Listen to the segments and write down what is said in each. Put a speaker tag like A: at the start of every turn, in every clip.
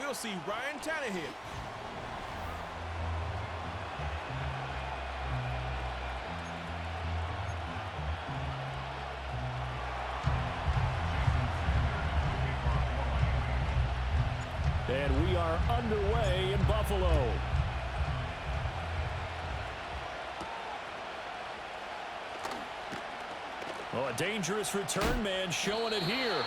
A: we'll see Ryan Tannehill.
B: And we are underway in Buffalo. Oh, a dangerous return man showing it here.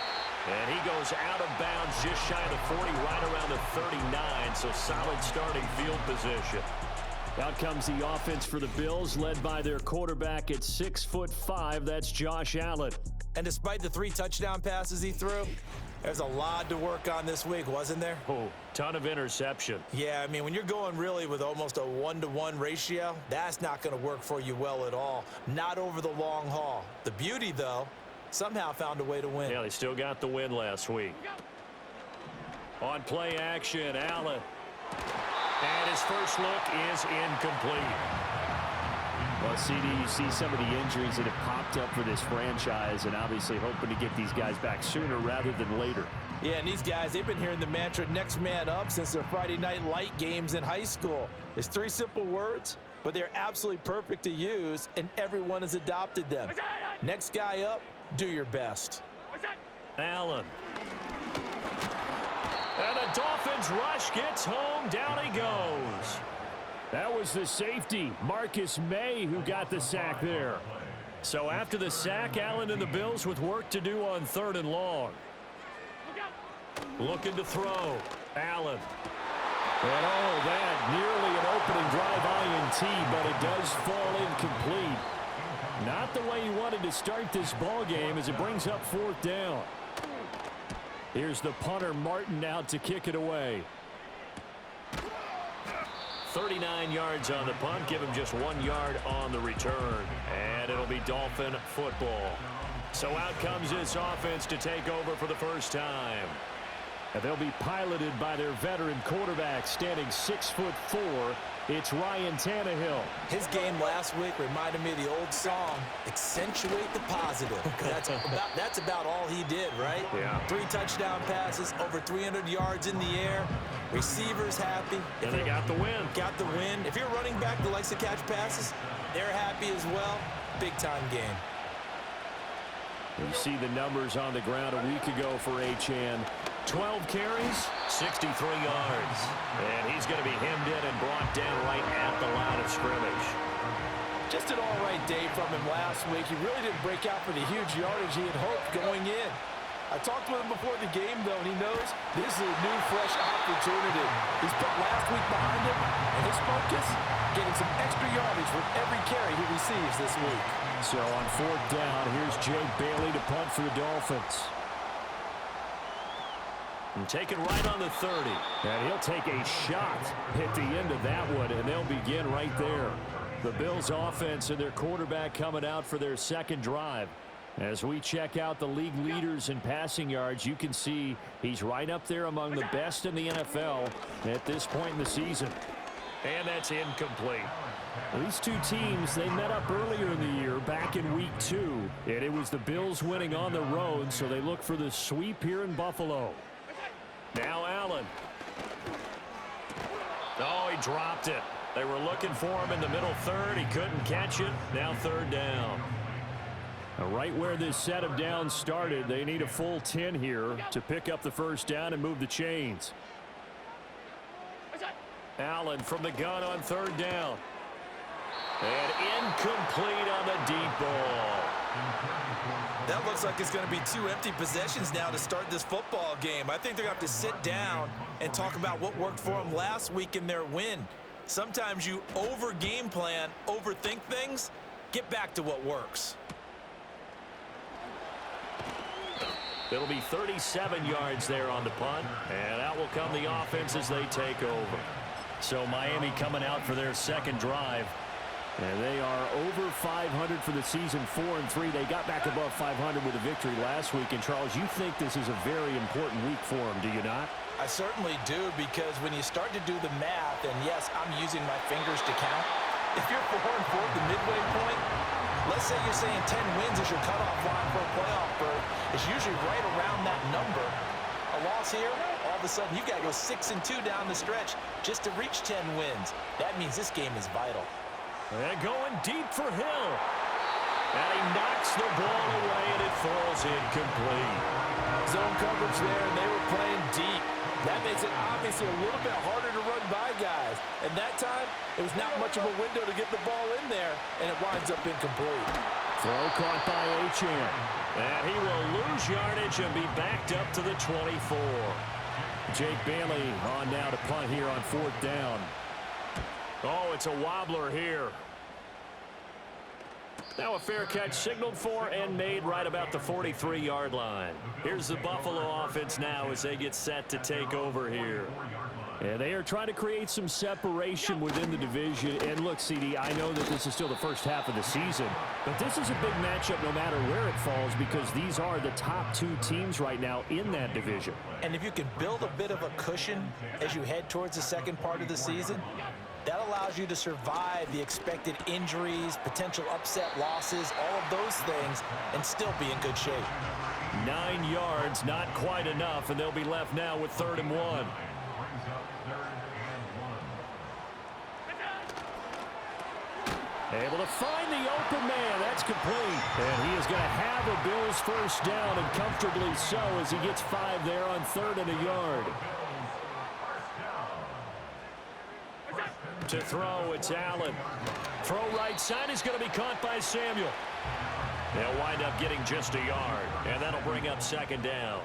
B: And he goes out of bounds just shy of the 40, right around the 39. So solid starting field position. Out comes the offense for the Bills, led by their quarterback at 6'5". That's Josh Allen.
C: And despite the 3 touchdown passes he threw, there's a lot to work on this week, wasn't there?
B: Oh, ton of interception.
C: Yeah, I mean, when you're going really with almost a 1-to-1 ratio, that's not going to work for you well at all. Not over the long haul. The beauty, though, somehow found a way to win.
B: Yeah, they still got the win last week. On play action, Allen. And his first look is incomplete.
D: Well, CD, you see some of the injuries that have popped up for this franchise, and obviously hoping to get these guys back sooner rather than later.
C: Yeah, and these guys, they've been hearing the mantra, next man up, since their Friday night light games in high school. It's 3 simple words, but they're absolutely perfect to use, and everyone has adopted them. Next guy up, do your best.
B: Allen. And the Dolphins rush gets home. Down he goes. That was the safety, Marcus May, who got the sack there. So after the sack, Allen and the Bills with work to do on 3rd and long. Looking to throw. Allen. And oh, that nearly an opening drive INT, but it does fall incomplete. Not the way he wanted to start this ball game as it brings up 4th down. Here's the punter, Martin, out to kick it away. 39 yards on the punt, give him just 1 yard on the return. And it'll be Dolphin football. So out comes this offense to take over for the first time. And they'll be piloted by their veteran quarterback, standing 6'4". It's Ryan Tannehill.
C: His game last week reminded me of the old song, Accentuate the Positive. That's about all he did, right?
B: Yeah.
C: 3 touchdown passes, over 300 yards in the air. Receivers happy.
B: And they got the win.
C: Got the win. If you're a running back that likes to catch passes, they're happy as well. Big-time game.
B: You see the numbers on the ground a week ago for Achane. 12 carries, 63 yards. And he's going to be hemmed in and brought down right at the line of scrimmage.
C: Just an all-right day from him last week. He really didn't break out for the huge yardage he had hoped going in. I talked with him before the game, though, and he knows this is a new, fresh opportunity. He's put last week behind him, and his focus, getting some extra yardage with every carry he receives this week.
B: So on 4th down, here's Jake Bailey to punt for the Dolphins. And taken right on the 30. And he'll take a shot at the end of that one, and they'll begin right there. The Bills' offense and their quarterback coming out for their second drive. As we check out the league leaders in passing yards, you can see he's right up there among the best in the NFL at this point in the season. And that's incomplete. These two teams, they met up earlier in the year, back in week 2. And it was the Bills winning on the road, so they look for the sweep here in Buffalo. Now Allen. Oh, he dropped it. They were looking for him in the middle 3rd. He couldn't catch it. Now 3rd down. Right where this set of downs started, they need a full 10 here to pick up the first down and move the chains. Allen from the gun on 3rd down. And incomplete on the deep ball.
C: That looks like it's going to be 2 empty possessions now to start this football game. I think they're going to have to sit down and talk about what worked for them last week in their win. Sometimes you over-game plan, overthink things, get back to what works.
B: It'll be 37 yards there on the punt, and out will come the offense as they take over. So Miami coming out for their second drive. And they are over 500 for the season, 4-3. They got back above 500 with a victory last week. And, Charles, you think this is a very important week for them, do you not?
C: I certainly do, because when you start to do the math, and yes, I'm using my fingers to count. If you're 4-4 at the midway point, let's say you're saying 10 wins is your cutoff line for a playoff berth. It's usually right around that number. A loss here, all all of a sudden you've got to go 6-2 down the stretch just to reach 10 wins. That means this game is vital.
B: And going deep for Hill. And he knocks the ball away, and it falls incomplete.
C: Zone coverage there, and they were playing deep. That makes it obviously a little bit harder to run by guys. And that time, it was not much of a window to get the ball in there, and it winds up incomplete.
B: Throw caught by Achane. And he will lose yardage and be backed up to the 24. Jake Bailey on now to punt here on 4th down. Oh, it's a wobbler here. Now a fair catch signaled for and made right about the 43-yard line. Here's the Buffalo offense now as they get set to take over here. And they are trying to create some separation within the division. And look, CD, I know that this is still the first half of the season, but this is a big matchup no matter where it falls because these are the top 2 teams right now in that division.
C: And if you can build a bit of a cushion as you head towards the second part of the season, that allows you to survive the expected injuries, potential upset losses, all of those things, and still be in good shape.
B: 9 yards, not quite enough, and they'll be left now with 3rd and 1. Able to find the open man. That's complete. And he is going to have a Bills first down, and comfortably so as he gets 5 there on 3rd and a yard. To throw, it's Allen. Throw right side is going to be caught by Samuel. They'll wind up getting just a yard, and that'll bring up 2nd down.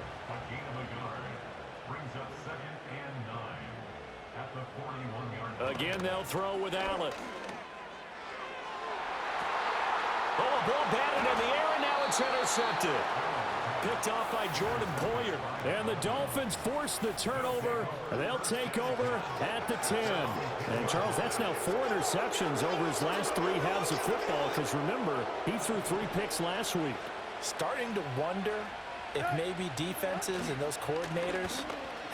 B: Again, they'll throw with Allen. Oh, a ball batted in the air, and now it's intercepted. Picked off by Jordan Poyer. And the Dolphins force the turnover. They'll take over at the 10. And, Charles, that's now 4 interceptions over his last 3 halves of football because, remember, he threw 3 picks last week.
C: Starting to wonder if maybe defenses and those coordinators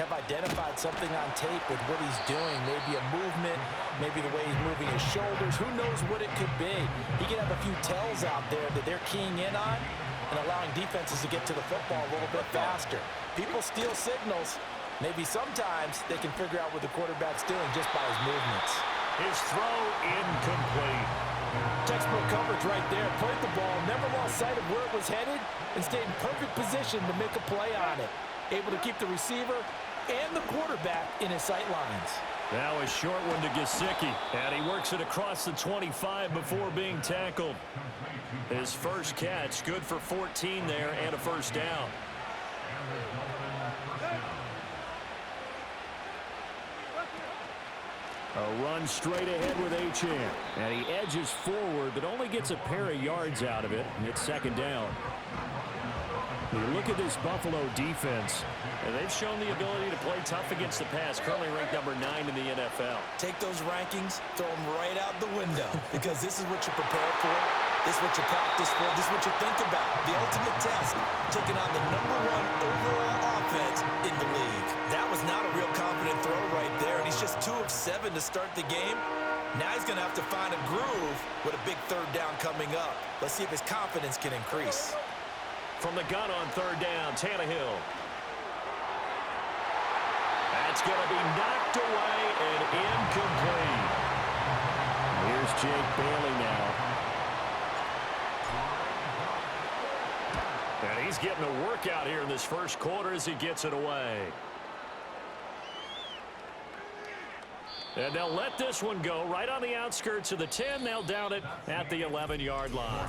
C: have identified something on tape with what he's doing. Maybe a movement, maybe the way he's moving his shoulders. Who knows what it could be? He could have a few tells out there that they're keying in on and allowing defenses to get to the football a little bit faster. People steal signals. Maybe sometimes they can figure out what the quarterback's doing just by his movements.
B: His throw incomplete.
C: Textbook coverage right there. Played the ball, never lost sight of where it was headed, and stayed in perfect position to make a play on it. Able to keep the receiver and the quarterback in his sight lines.
B: Now a short one to Gesicki, and he works it across the 25 before being tackled. His first catch, good for 14 there and a first down. A run straight ahead with Achane, and he edges forward but only gets a pair of yards out of it, and it's 2nd down. You look at this Buffalo defense, and they've shown the ability to play tough against the pass, currently ranked number 9 in the NFL.
C: Take those rankings, throw them right out the window, because this is what you prepare for, this is what you practice for, this is what you think about. The ultimate test, taking on the #1 overall offense in the league. That was not a real confident throw right there, and he's just 2 of 7 to start the game. Now he's going to have to find a groove with a big 3rd down coming up. Let's see if his confidence can increase.
B: From the gun on 3rd down, Tannehill. That's going to be knocked away and incomplete. Here's Jake Bailey now. And he's getting a workout here in this first quarter as he gets it away. And they'll let this one go right on the outskirts of the 10. They'll down it at the 11-yard line.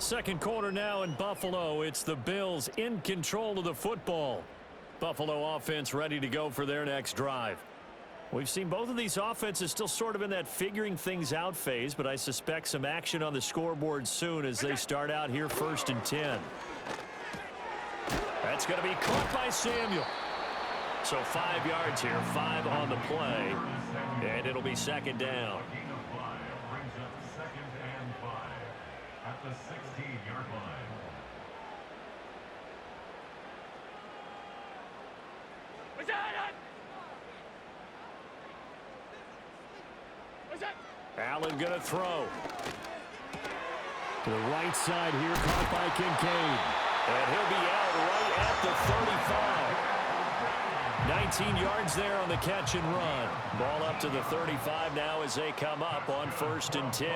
B: Second quarter now in Buffalo. It's the Bills in control of the football. Buffalo offense ready to go for their next drive. We've seen both of these offenses still sort of in that figuring things out phase, but I suspect some action on the scoreboard soon as they start out here 1st and 10. That's going to be caught by Samuel. So 5 yards here, 5 on the play, and it'll be 2nd down.
A: At the 16-yard line.
B: Allen going to throw. To the right side here, caught by Kincaid. And he'll be out right at the 35. 19 yards there on the catch and run. Ball up to the 35 now as they come up on 1st and 10.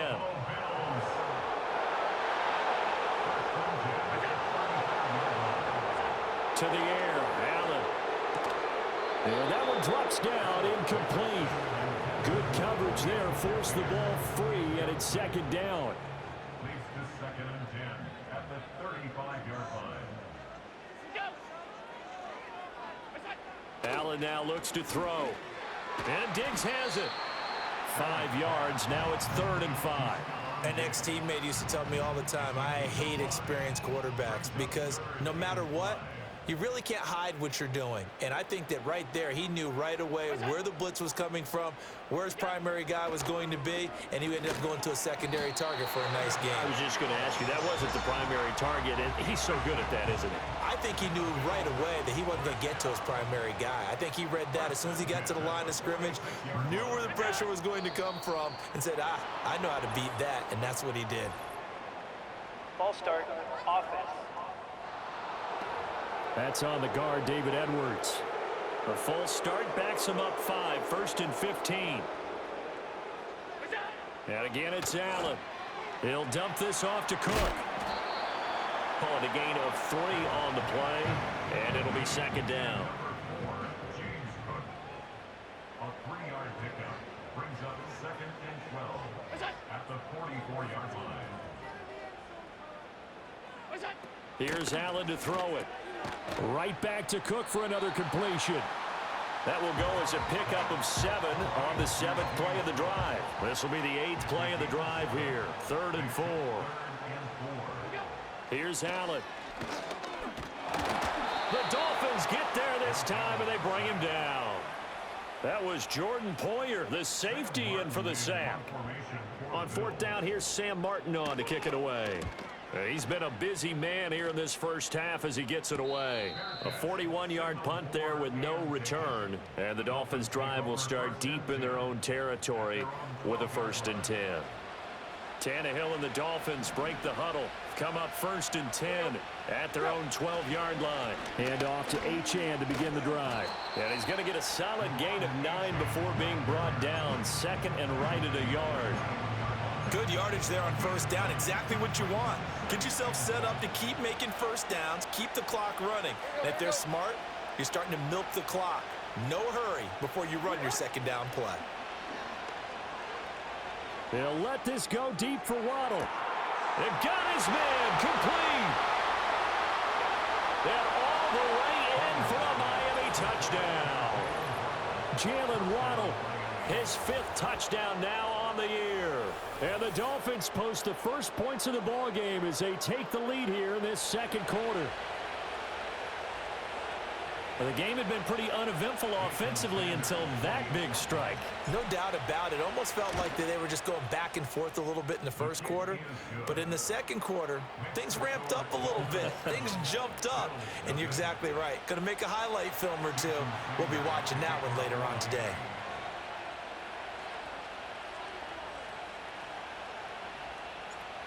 B: To the air, Allen. And that one drops down, incomplete. Good coverage there, forced the ball free, and it's 2nd down.
A: Leads to 2nd and 10 at the 35-yard line.
B: Allen now looks to throw. And Diggs has it. 5 yards, now it's 3rd and 5.
C: An ex-teammate used to tell me all the time, I hate experienced quarterbacks because no matter what, you really can't hide what you're doing. And I think that right there, he knew right away where the blitz was coming from, where his primary guy was going to be, and he ended up going to a secondary target for a nice game.
B: I was just going to ask you, that wasn't the primary target, and he's so good at that, isn't he?
C: I think he knew right away that he wasn't going to get to his primary guy. I think he read that as soon as he got to the line of scrimmage, knew where the pressure was going to come from, and said, I know how to beat that, and that's what he did.
E: Ball start, offense.
B: That's on the guard, David Edwards. A false start backs him up 5, 1st and 15. And again, it's Allen. He'll dump this off to Cook. And a gain of 3 on the play, and it'll be 2nd down.
A: James Cook. A 3-yard pickup brings up 2nd and 12 at the 44-yard line.
B: Here's Allen to throw it. Right back to Cook for another completion. That will go as a pickup of 7 on the 7th play of the drive. This will be the 8th play of the drive here. 3rd and 4. Here's Allen. The Dolphins get there this time, and they bring him down. That was Jordan Poyer, the safety, in for the sack. On 4th down, here's Sam Martin on to kick it away. He's been a busy man here in this first half as he gets it away. A 41-yard punt there with no return. And the Dolphins' drive will start deep in their own territory with a 1st and 10. Tannehill and the Dolphins break the huddle. Come up 1st and 10 at their own 12-yard line. And off to Achane to begin the drive. And he's going to get a solid gain of 9 before being brought down. 2nd and right at a yard.
C: Good yardage there on 1st down. Exactly what you want. Get yourself set up to keep making 1st downs, keep the clock running. And if they're smart, you're starting to milk the clock. No hurry before you run your 2nd down play.
B: They'll let this go deep for Waddle. They've got his man complete. And all the way in for a Miami touchdown. Jalen Waddle, his 5th touchdown now on the year. And the Dolphins post the first points of the ball game as they take the lead here in this 2nd quarter. Well, the game had been pretty uneventful offensively until that big strike.
C: No doubt about it. Almost felt like they were just going back and forth a little bit in the 1st quarter. But in the 2nd quarter, things ramped up a little bit. Things jumped up. And you're exactly right. Going to make a highlight film or 2. We'll be watching that one later on today.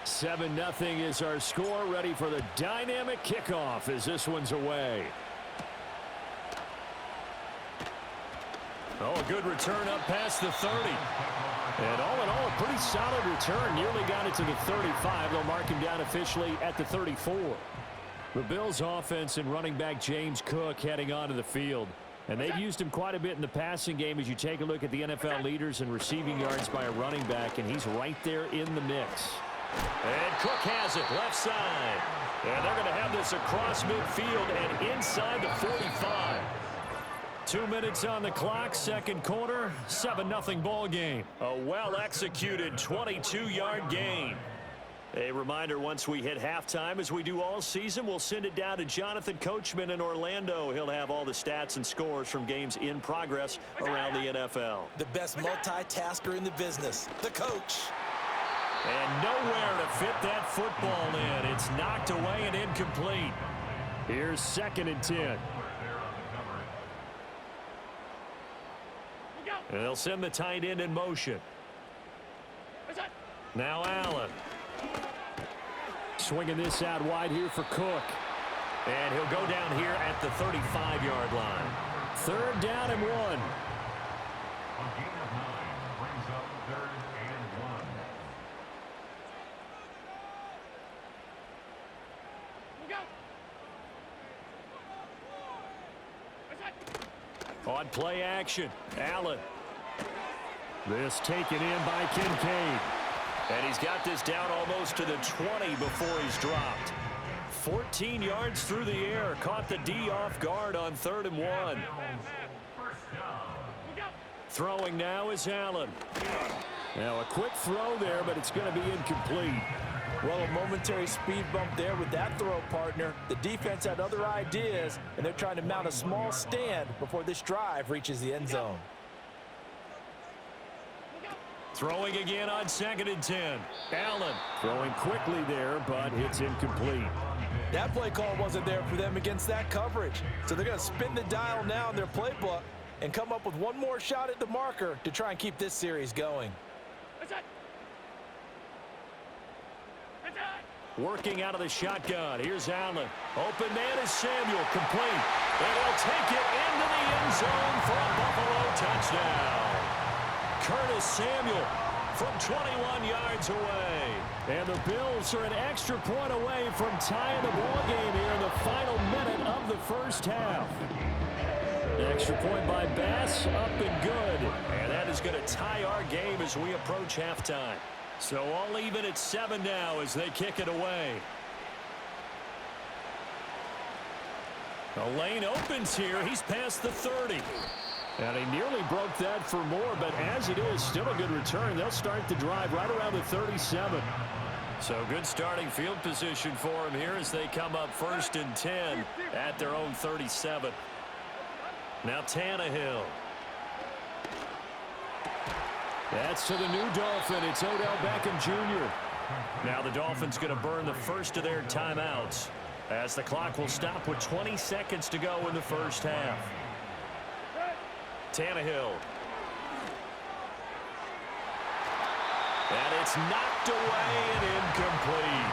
B: 7-0 is our score. Ready for the dynamic kickoff as this one's away. Oh, a good return up past the 30. And all in all, a pretty solid return. Nearly got it to the 35. They'll mark him down officially at the 34. The Bills' offense and running back James Cook heading onto the field. And they've used him quite a bit in the passing game as you take a look at the NFL leaders in receiving yards by a running back, and he's right there in the mix. And Cook has it, left side. And they're going to have this across midfield and inside the 45. 2 minutes on the clock, 2nd quarter, 7-0 ball game. A well-executed 22-yard gain. A reminder, once we hit halftime, as we do all season, we'll send it down to Jonathan Coachman in Orlando. He'll have all the stats and scores from games in progress around the NFL.
C: The best multitasker in the business, the coach.
B: And nowhere to fit that football in. It's knocked away and incomplete. Here's 2nd and 10. And they'll send the tight end in motion. Now Allen. Swinging this out wide here for Cook. And he'll go down here at the 35-yard line. 3rd down and 1.
A: A gain of 9 brings up 3rd and 1.
B: On play action, Allen. This taken in by Kincaid. And he's got this down almost to the 20 before he's dropped. 14 yards through the air. Caught the D off guard on 3rd and 1. Throwing now is Allen. Now a quick throw there, but it's going to be incomplete.
C: Well, a momentary speed bump there with that throw, partner. The defense had other ideas, and they're trying to mount a small stand before this drive reaches the end zone.
B: Throwing again on 2nd and 10. Allen throwing quickly there, but it's incomplete.
C: That play call wasn't there for them against that coverage. So they're going to spin the dial now in their playbook and come up with one more shot at the marker to try and keep this series going.
B: Working out of the shotgun. Here's Allen. Open man is Samuel. Complete. And he'll take it into the end zone for a Buffalo touchdown. Curtis Samuel from 21 yards away. And the Bills are an extra point away from tying the ball game here in the final minute of the first half. Extra point by Bass, up and good. And that is going to tie our game as we approach halftime. So all even at 7 now as they kick it away. The lane opens here. He's past the 30. And he nearly broke that for more, but as it is, still a good return. They'll start the drive right around the 37. So good starting field position for him here as they come up 1st and 10 at their own 37. Now Tannehill. That's to the new Dolphin. It's Odell Beckham Jr. Now the Dolphins going to burn the first of their timeouts as the clock will stop with 20 seconds to go in the first half. Tannehill. And it's knocked away and incomplete.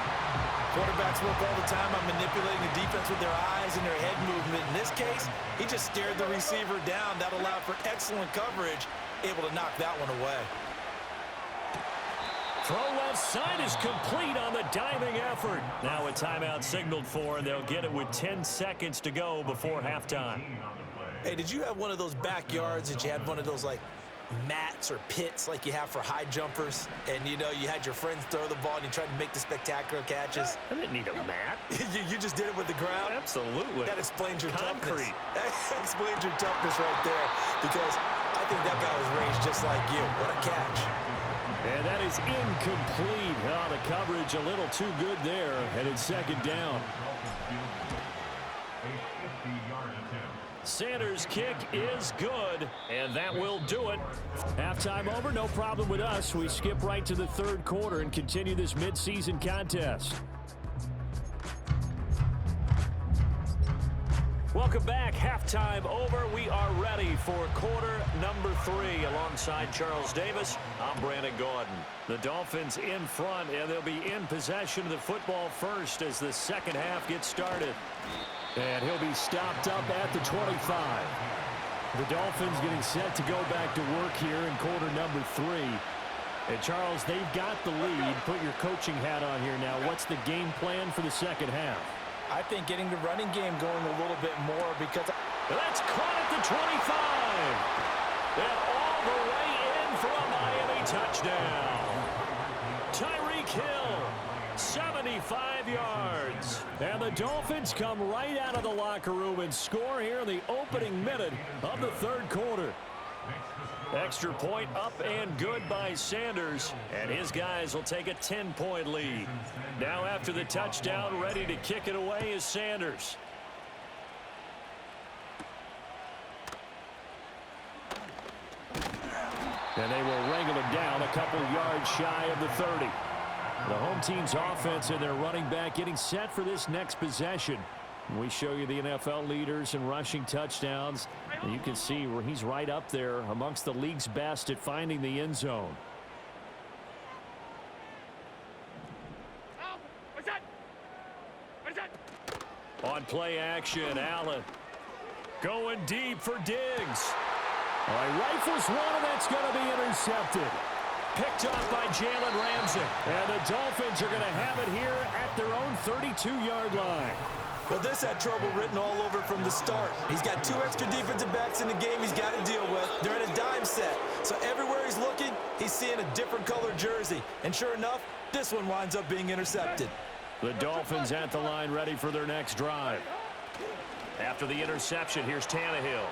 C: Quarterbacks work all the time on manipulating the defense with their eyes and their head movement. In this case, he just stared the receiver down. That allowed for excellent coverage, able to knock that one away.
B: Throw left side is complete on the diving effort. Now a timeout signaled for, and they'll get it with 10 seconds to go before halftime.
C: Hey, did you have one of those backyards that you had one of those, like, mats or pits like you have for high jumpers, and you know you had your friends throw the ball and you tried to make the spectacular catches?
B: I didn't need a mat.
C: you just did it with the ground?
B: Absolutely.
C: That explains your toughness.
B: Concrete.
C: That explains your toughness right there, because I think that guy was raised just like you. What a catch.
B: And that is incomplete. Oh, the coverage a little too good there, and it's 2nd down. Sanders' kick is good, and that will do it. Halftime over, no problem with us. We skip right to the 3rd quarter and continue this midseason contest. Welcome back. Halftime over. We are ready for quarter number 3. Alongside Charles Davis, I'm Brandon Gordon. The Dolphins in front, and they'll be in possession of the football first as the second half gets started. And he'll be stopped up at the 25. The Dolphins getting set to go back to work here in quarter number 3. And Charles, they've got the lead. Put your coaching hat on here now. What's the game plan for the second half?
C: I think getting the running game going a little bit more, because
B: that's caught at the 25. And all the way in for a Miami touchdown. Tyreek Hill, 75 yards. And the Dolphins come right out of the locker room and score here in the opening minute of the 3rd quarter. Extra point up and good by Sanders, and his guys will take a 10-point lead. Now after the touchdown, ready to kick it away is Sanders. And they will wrangle him down a couple yards shy of the 30. The home team's offense and their running back getting set for this next possession. We show you the NFL leaders in rushing touchdowns, and you can see where he's right up there amongst the league's best at finding the end zone. On play action, Allen. Going deep for Diggs. All right, rifles one, and that's going to be intercepted. Picked off by Jalen Ramsey. And the Dolphins are going to have it here at their own 32-yard line.
C: Well, this had trouble written all over from the start. He's got 2 extra defensive backs in the game he's got to deal with. They're in a dime set. So everywhere he's looking, he's seeing a different colored jersey. And sure enough, this one winds up being intercepted.
B: The Dolphins at the line ready for their next drive. After the interception, here's Tannehill.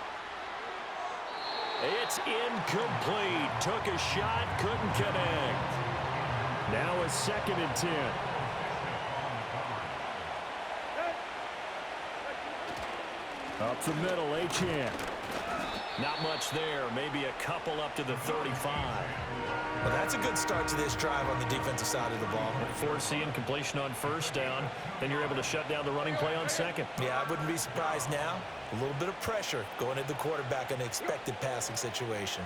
B: It's incomplete. Took a shot, couldn't connect. Now a 2nd and 10. Up the middle, Achane. Not much there. Maybe a couple up to the 35.
C: Well, that's a good start to this drive on the defensive side of the ball.
B: Force the incompletion on 1st down. Then you're able to shut down the running play on 2nd.
C: Yeah, I wouldn't be surprised now. A little bit of pressure going at the quarterback in an expected passing situation.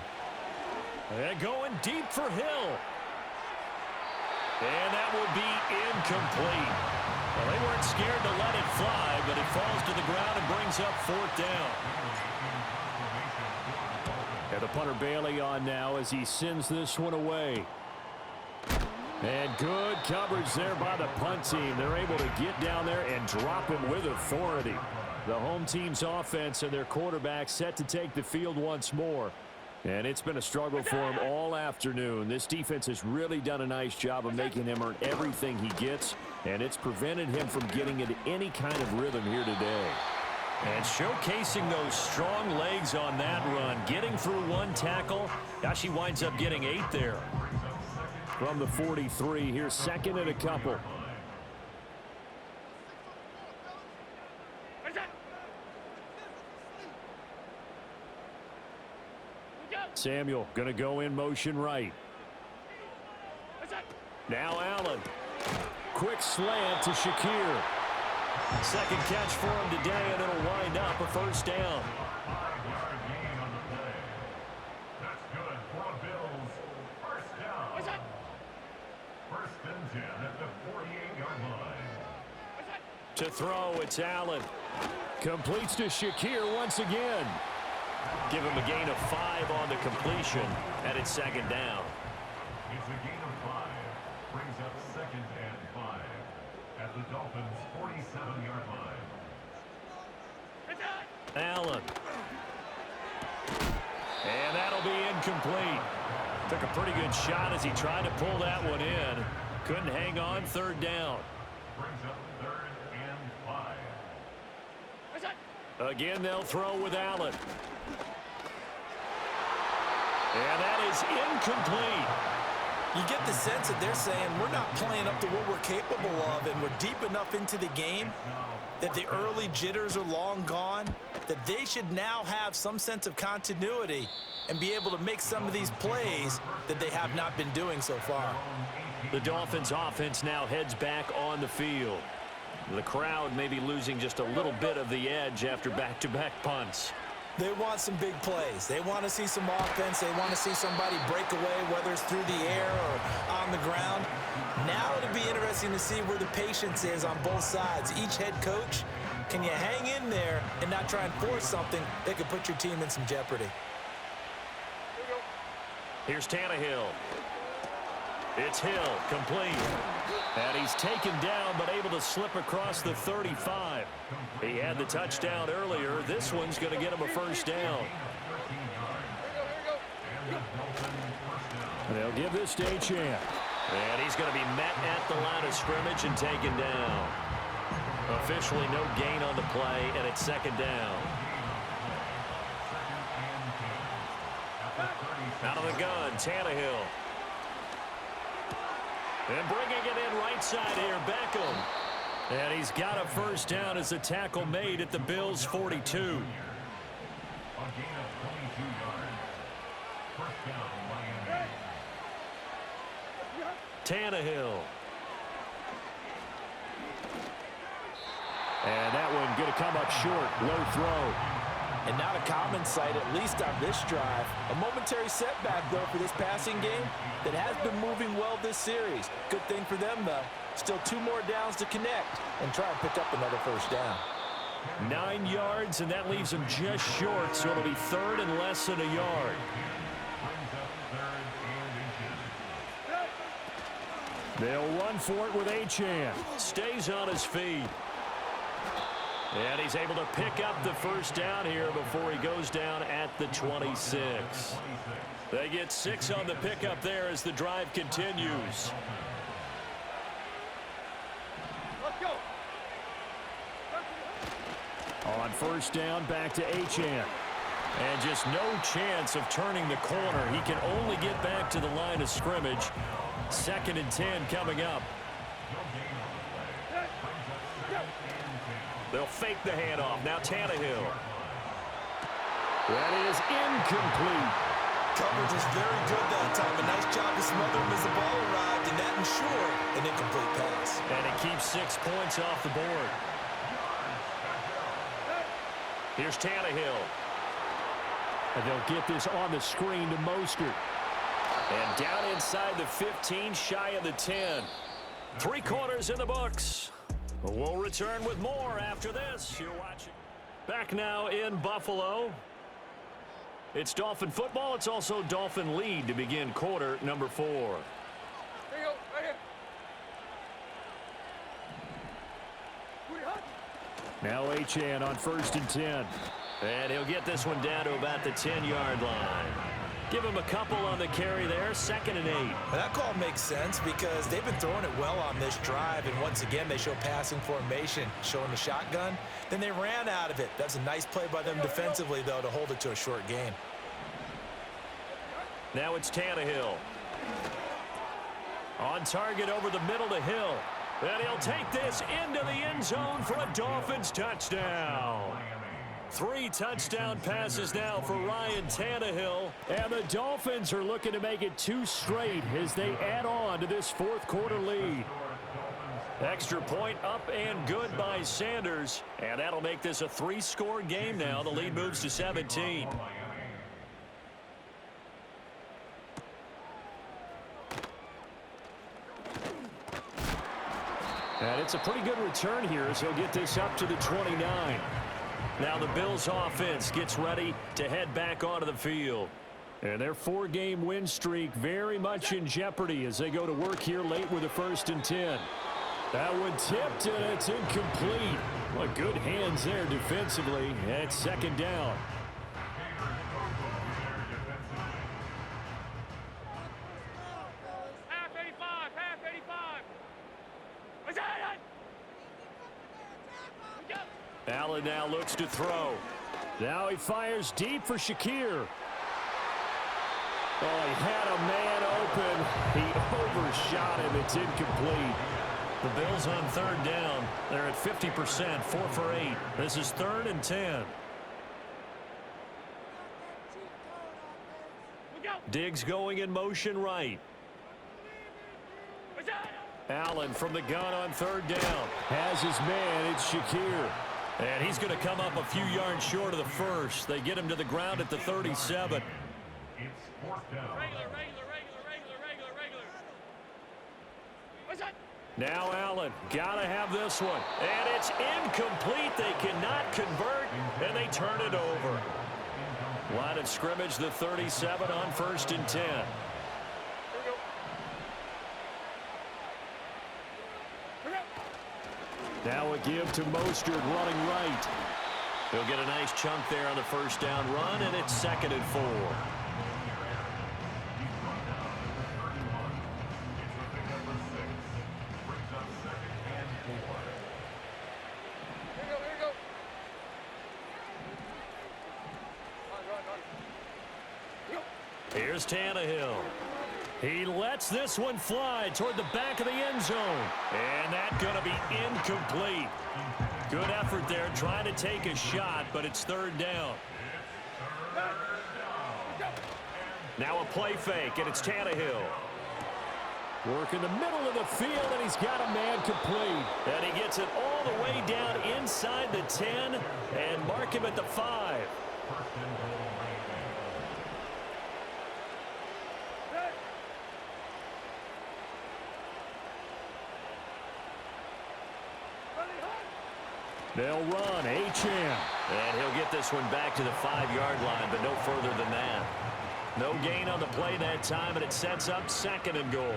B: And going deep for Hill. And that will be incomplete. Well, they weren't scared to let it fly, but it falls to the ground and brings up 4th down. And the punter Bailey on now as he sends this one away. And good coverage there by the punt team. They're able to get down there and drop him with authority. The home team's offense and their quarterback set to take the field once more. And it's been a struggle for him all afternoon. This defense has really done a nice job of making him earn everything he gets, and it's prevented him from getting into any kind of rhythm here today. And showcasing those strong legs on that run, getting through 1 tackle. Gosh, he winds up getting 8 there. From the 43, here's 2nd and a couple. Samuel going to go in motion right. Now Allen. Quick slant to Shakir. 2nd catch for him today, and it'll wind up a 1st down.
A: 5-yard gain on the play. That's good for the Bills. 1st down. 1st and 10 at the 48-yard line.
B: To throw, it's Allen. Completes to Shakir once again. Give him a gain of 5 on the completion, and it's 2nd down.
A: It's a gain of 5. Brings up 2nd and 5 at the Dolphins' 47-yard line.
B: Allen. And that'll be incomplete. Took a pretty good shot as he tried to pull that one in. Couldn't hang on. 3rd down.
A: Brings up 3rd and 5.
B: Again, they'll throw with Allen. And that is incomplete.
C: You get the sense that they're saying we're not playing up to what we're capable of, and we're deep enough into the game that the early jitters are long gone, that they should now have some sense of continuity and be able to make some of these plays that they have not been doing so far.
B: The Dolphins offense now heads back on the field. The crowd may be losing just a little bit of the edge after back-to-back punts.
C: They want some big plays. They want to see some offense. They want to see somebody break away, whether it's through the air or on the ground. Now it'll be interesting to see where the patience is on both sides. Each head coach, can you hang in there and not try and force something that could put your team in some jeopardy?
B: Here's Tannehill. It's Hill, complete. And he's taken down, but able to slip across the 35. He had the touchdown earlier. This one's going to get him a 1st down. They'll give this to Achane. And he's going to be met at the line of scrimmage and taken down. Officially no gain on the play, and it's 2nd down. Out of the gun, Tannehill. And bringing it in right side here, Beckham. And he's got a 1st down as a tackle made at the Bills' 42.
A: A gain of 22 yards. 1st down, Miami.
B: Tannehill. And that one going to come up short. Low throw.
C: And not a common sight, at least on this drive. A momentary setback, though, for this passing game that has been moving well this series. Good thing for them, though. Still 2 more downs to connect and try and pick up another 1st down.
B: 9 yards, and that leaves him just short, so it'll be third and less than a yard. They'll run for it with Achane. Stays on his feet. And he's able to pick up the first down here before he goes down at the 26. They get 6 on the pickup there as the drive continues.
F: Let's go.
B: On first down, back to Achane. And just no chance of turning the corner. He can only get back to the line of scrimmage. 2nd and 10 coming up. They'll fake the handoff. Now Tannehill. That is incomplete.
C: Coverage was very good that time. A nice job to smother him as the ball arrived, and that ensured an incomplete pass.
B: And it keeps 6 points off the board. Here's Tannehill. And they'll get this on the screen to Mostert. And down inside the 15, shy of the 10. 3 quarters in the books. We'll return with more after this. You're watching. Back now in Buffalo. It's Dolphin football. It's also Dolphin lead to begin quarter number 4.
F: There you go. Right here.
B: Now Achane on 1st and 10. And he'll get this one down to about the 10-yard line. Give him a couple on the carry there. 2nd and 8.
C: Well, that call makes sense because they've been throwing it well on this drive, and once again they show passing formation, showing the shotgun. Then they ran out of it. That's a nice play by them defensively, though, to hold it to a short gain.
B: Now it's Tannehill. On target over the middle to Hill. And he'll take this into the end zone for a Dolphins touchdown. 3 touchdown passes now for Ryan Tannehill. And the Dolphins are looking to make it 2 straight as they add on to this 4th quarter lead. Extra point up and good by Sanders. And that'll make this a 3-score game now. The lead moves to 17. And it's a pretty good return here as he'll get this up to the 29. Now the Bills offense gets ready to head back onto the field. And their 4-game win streak very much in jeopardy as they go to work here late with a 1st and 10. That one tipped and it's incomplete. Well, good hands there defensively. And it's 2nd down.
F: Half 85. Half 85. What's that?
B: Allen now looks to throw. Now he fires deep for Shakir. Oh, he had a man open. He overshot him. It's incomplete. The Bills on 3rd down. They're at 50%, 4 for 8. This is 3rd and 10. Diggs going in motion right. Allen from the gun on 3rd down. Has his man. It's Shakir. And he's going to come up a few yards short of the 1st. They get him to the ground at the 37.
A: It's 4th down.
F: Regular. What's that?
B: Now Allen, got to have this one. And it's incomplete. They cannot convert, and they turn it over. Line of scrimmage, the 37 on 1st and 10. Now a give to Mostert running right. He'll get a nice chunk there on the 1st down run, and it's 2nd and 4.
F: Here you go.
B: Here's Tannehill. He lets this one fly toward the back of the end zone. And that's going to be incomplete. Good effort there trying to take a shot, but it's 3rd down. Now a play fake, and it's Tannehill. Work in the middle of the field, and he's got a man complete. And he gets it all the way down inside the 10 and mark him at the 5. They'll run. Achane.
D: And he'll get this one back to the 5-yard line, but no further than that. No gain on the play that time, and it sets up 2nd and goal.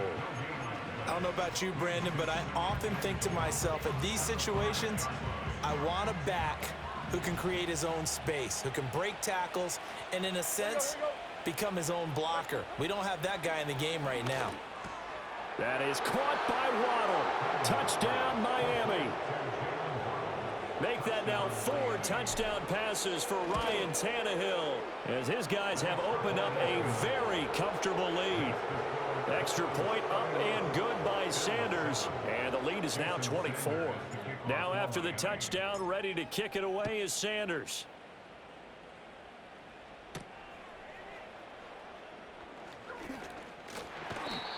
C: I don't know about you, Brandon, but I often think to myself, in these situations, I want a back who can create his own space, who can break tackles, and in a sense, become his own blocker. We don't have that guy in the game right now.
B: That is caught by Waddle. Touchdown, Miami. Make that now 4 touchdown passes for Ryan Tannehill, as his guys have opened up a very comfortable lead. Extra point up and good by Sanders, and the lead is now 24. Now after the touchdown, ready to kick it away is Sanders.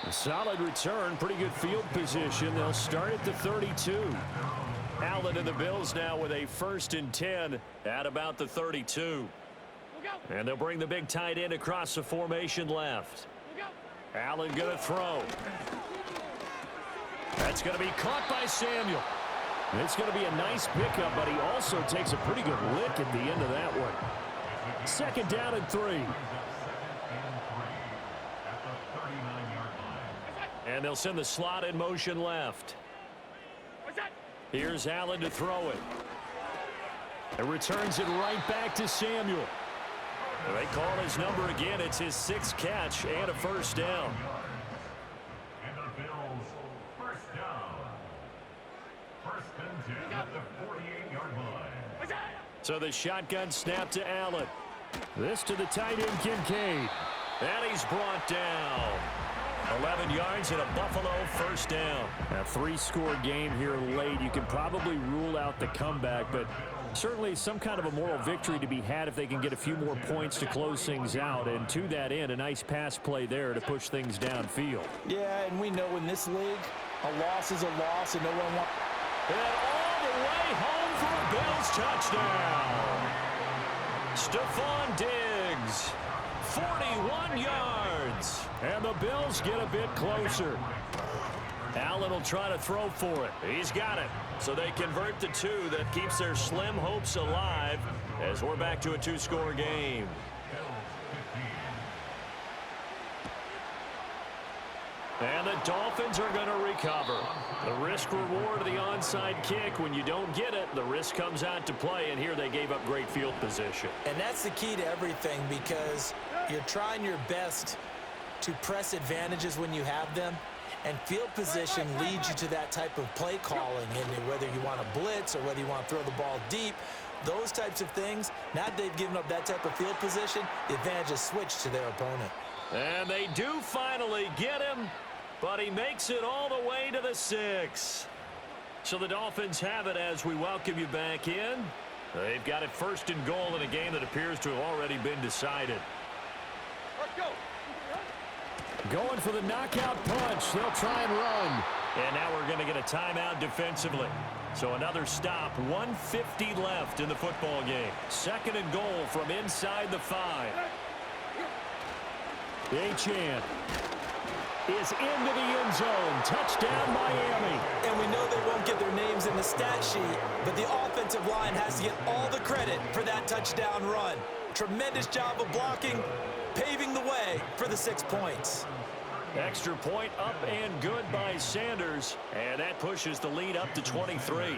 B: A solid return, pretty good field position. They'll start at the 32. Allen and the Bills now with a 1st and 10 at about the 32. And they'll bring the big tight end across the formation left. Allen going to throw. That's going to be caught by Samuel. It's going to be a nice pickup, but he also takes a pretty good lick at the end of that one. 2nd down and 3. And they'll send the slot in motion left. Here's Allen to throw it. And returns it right back to Samuel. They call his number again. It's his 6th catch and a 1st down.
A: And the Bills, 1st down. 1st and 10 at the 48-yard line.
B: So the shotgun snap to Allen. This to the tight end, Kincaid. And he's brought down. 11 yards and a Buffalo 1st down. A 3-score game here late. You can probably rule out the comeback, but certainly some kind of a moral victory to be had if they can get a few more points to close things out. And to that end, a nice pass play there to push things downfield.
C: Yeah, and we know in this league, a loss is a loss, and no one wants.
B: And all the way home for a Bills touchdown. Stephon Diggs, 41 yards. And the Bills get a bit closer. Allen will try to throw for it. He's got it. So they convert the 2. That keeps their slim hopes alive as we're back to a 2-score game. And the Dolphins are going to recover. The risk reward of the onside kick. When you don't get it, the risk comes out to play, and here they gave up great field position.
C: And that's the key to everything, because you're trying your best to press advantages when you have them, and field position leads you to that type of play calling, and whether you want to blitz or whether you want to throw the ball deep, those types of things. Now that they've given up that type of field position, the advantage is switched to their opponent.
B: And they do finally get him, but he makes it all the way to the 6. So the Dolphins have it as we welcome you back in. They've got it 1st and goal in a game that appears to have already been decided.
F: Let's go.
B: Going for the knockout punch. They'll try and run. And now we're going to get a timeout defensively. So another stop. 1:50 left in the football game. 2nd and goal from inside the 5. Achane is into the end zone. Touchdown, Miami.
C: And we know they won't get their names in the stat sheet, but the offensive line has to get all the credit for that touchdown run. Tremendous job of blocking, paving the way for the 6 points.
B: Extra point up and good by Sanders, and that pushes the lead up to 23.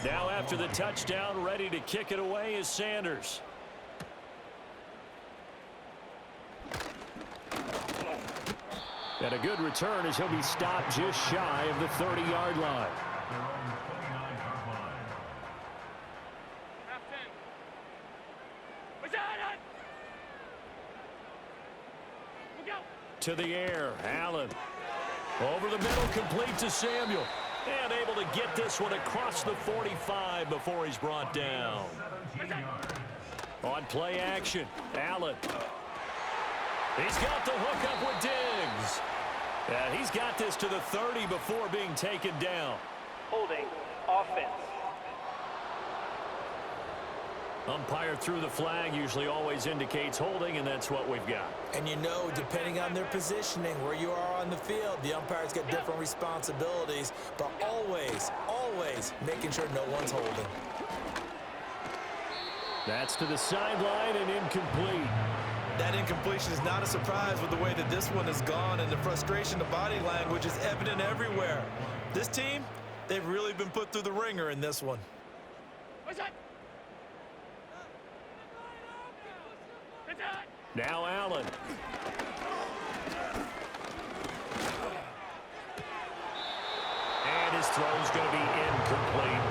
B: Now after the touchdown, ready to kick it away is Sanders. And a good return as he'll be stopped just shy of the 30-yard line. To the air, Allen. Over the middle, complete to Samuel. And able to get this one across the 45 before he's brought down. On play action, Allen. He's got the hook up with Diggs. And he's got this to the 30 before being taken down.
E: Holding offense.
B: Umpire threw the flag, usually always indicates holding, and that's what we've got.
C: And you know, depending on their positioning, where you are on the field, the umpire's got different responsibilities, but always always making sure no one's holding.
B: That's to the sideline and incomplete.
C: That incompletion is not a surprise with the way that this one has gone, and the frustration, the body language is evident everywhere. This team, they've really been put through the ringer in this one.
B: Now Allen. And his throw's going to be incomplete.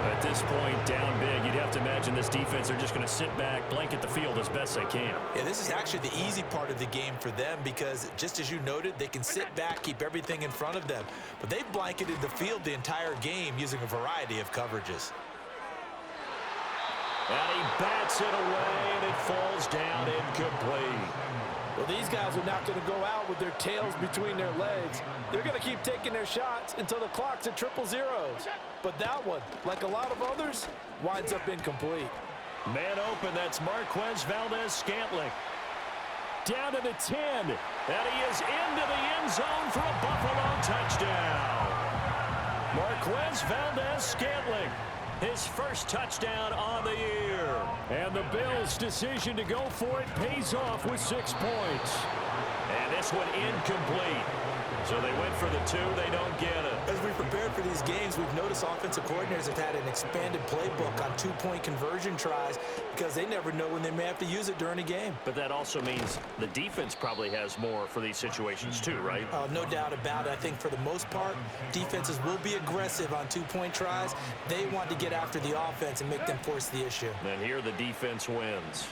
B: At this point, down big, you'd have to imagine this defense are just going to sit back, blanket the field as best they can.
C: Yeah, this is actually the easy part of the game for them because, just as you noted, they can sit back, keep everything in front of them. But they've blanketed the field the entire game using a variety of coverages.
B: And he bats it away, and it falls down incomplete.
C: Well, these guys are not going to go out with their tails between their legs. They're going to keep taking their shots until the clock's at triple zeros. But that one, like a lot of others, winds up incomplete.
B: Man open, that's Marquez Valdez-Scantling. Down to the 10, and he is into the end zone for a Buffalo touchdown. Marquez Valdez-Scantling, his first touchdown on the year. And the Bills' decision to go for it pays off with 6 points. And this one incomplete. So they went for the 2, they don't get it.
C: As we prepared for these games, we've noticed offensive coordinators have had an expanded playbook on 2-point conversion tries because they never know when they may have to use it during a game.
B: But that also means the defense probably has more for these situations too, right?
C: No doubt about it. I think for the most part, defenses will be aggressive on 2-point tries. They want to get after the offense and make them force the issue.
B: And here the defense wins.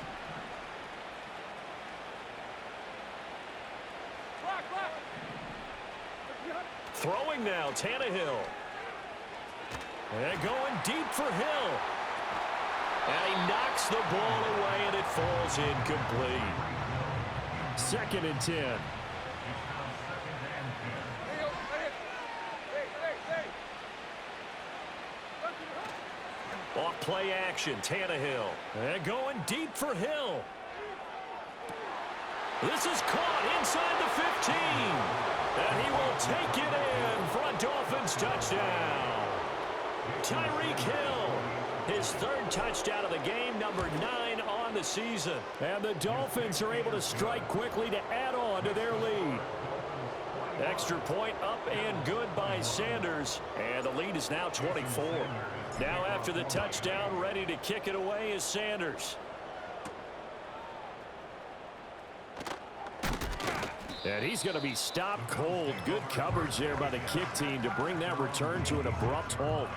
B: Throwing now, Tannehill. And going deep for Hill. And he knocks the ball away, and it falls incomplete. 2nd and 10. Off play action, Tannehill. And going deep for Hill. This is caught inside the 15. And he will take it in for a Dolphins touchdown. Tyreek Hill, his 3rd touchdown of the game, number 9 on the season. And the Dolphins are able to strike quickly to add on to their lead. Extra point up and good by Sanders. And the lead is now 24. Now after the touchdown, ready to kick it away is Sanders. And he's going to be stopped cold. Good coverage there by the kick team to bring that return to an abrupt halt.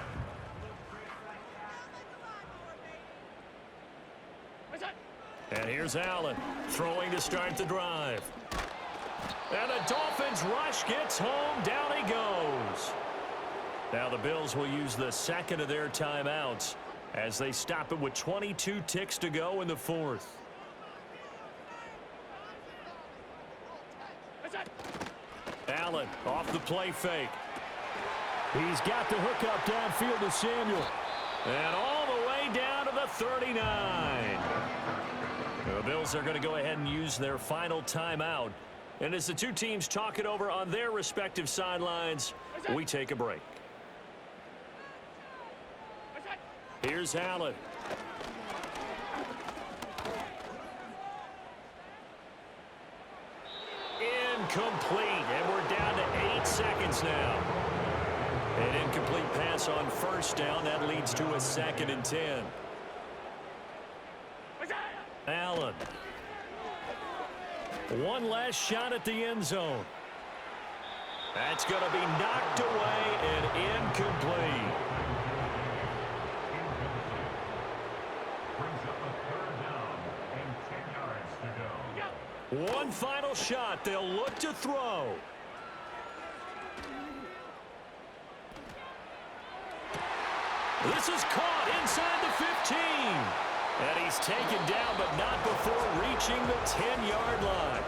B: And here's Allen throwing to start the drive. And the Dolphins rush gets home. Down he goes. Now the Bills will use the 2nd of their timeouts as they stop it with 22 ticks to go in the 4th. Allen off the play fake. He's got the hook up downfield to Samuel. And all the way down to the 39. The Bills are going to go ahead and use their final timeout. And as the two teams talk it over on their respective sidelines, we take a break. Here's Allen. Incomplete, and we're down to 8 seconds now. An incomplete pass on 1st down. That leads to a 2nd and 10. Allen. One last shot at the end zone. That's going to be knocked away and incomplete.
A: Brings up a 3rd down and 10 yards to go.
B: One final shot. They'll look to throw. This is caught inside the 15. And he's taken down, but not before reaching the 10-yard line.